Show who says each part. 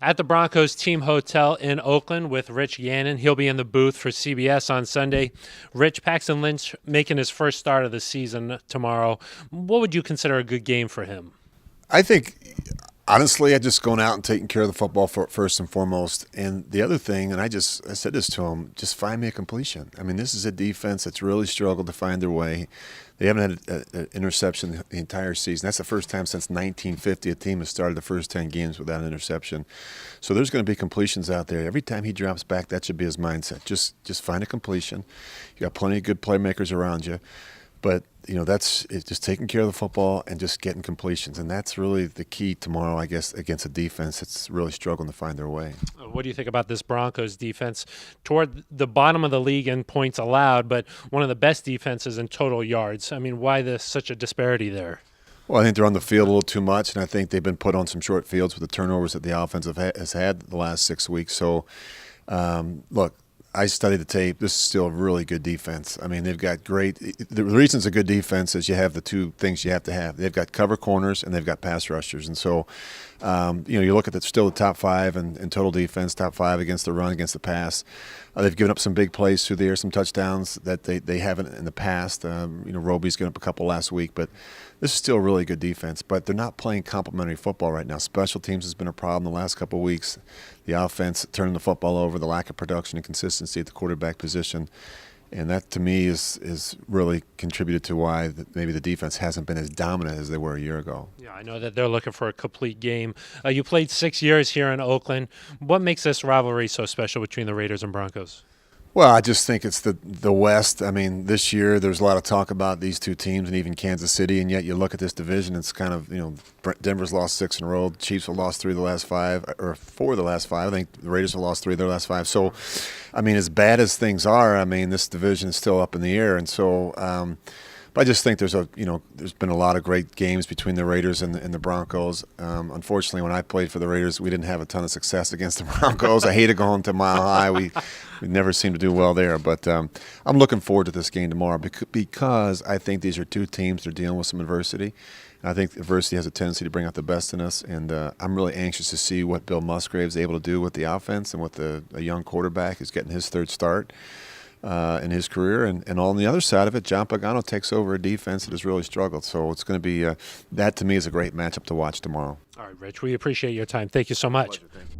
Speaker 1: At the Broncos team hotel in Oakland with Rich Gannon. He'll be in the booth for CBS on Sunday. Rich, Paxton Lynch making his first start of the season tomorrow. What would you consider a good game for him?
Speaker 2: I think, honestly, I just going out and taking care of the football first and foremost. And the other thing, and I said this to him, just find me a completion. I mean, this is a defense that's really struggled to find their way. They haven't had an interception the entire season. That's the first time since 1950 a team has started the first 10 games without an interception. So there's going to be completions out there. Every time he drops back, that should be his mindset. Just find a completion. You got plenty of good playmakers around you. But, it's just taking care of the football and just getting completions. And that's really the key tomorrow, I guess, against a defense that's really struggling to find their way.
Speaker 1: What do you think about this Broncos defense? Toward the bottom of the league in points allowed, but one of the best defenses in total yards. I mean, why such a disparity there?
Speaker 2: Well, I think they're on the field a little too much, and I think they've been put on some short fields with the turnovers that the offense has had the last 6 weeks. So, look, I studied the tape. This is still a really good defense. I mean, they've got great – the reason it's a good defense is you have the two things you have to have. They've got cover corners and they've got pass rushers. And so, you look at still the top five in total defense, top five against the run, against the pass. They've given up some big plays through the air, some touchdowns that they haven't in the past. Roby's given up a couple last week, but this is still a really good defense. But they're not playing complementary football right now. Special teams has been a problem the last couple of weeks. The offense turning the football over, the lack of production and consistency at the quarterback position. And that, to me, is really contributed to why maybe the defense hasn't been as dominant as they were a year ago.
Speaker 1: Yeah, I know that they're looking for a complete game. You played 6 years here in Oakland. What makes this rivalry so special between the Raiders and Broncos?
Speaker 2: Well, I just think it's the West. I mean, this year there's a lot of talk about these two teams and even Kansas City, and yet you look at this division, it's kind of, Denver's lost 6 in a row. Chiefs have lost 3 of the last 5, or 4 of the last 5. I think the Raiders have lost 3 of their last 5. So, I mean, as bad as things are, I mean, this division is still up in the air. And so, but I just think there's been a lot of great games between the Raiders and the Broncos. Unfortunately, when I played for the Raiders, we didn't have a ton of success against the Broncos. I hated going to Mile High. We never seemed to do well there. But I'm looking forward to this game tomorrow because I think these are two teams that are dealing with some adversity. And I think adversity has a tendency to bring out the best in us. And I'm really anxious to see what Bill Musgrave's able to do with the offense and with a young quarterback who's getting his third start in his career. And on the other side of it, John Pagano takes over a defense that has really struggled. So it's going to be that, to me, is a great matchup to watch tomorrow.
Speaker 1: All right, Rich, we appreciate your time. Thank you so much.
Speaker 2: Pleasure. Thank you.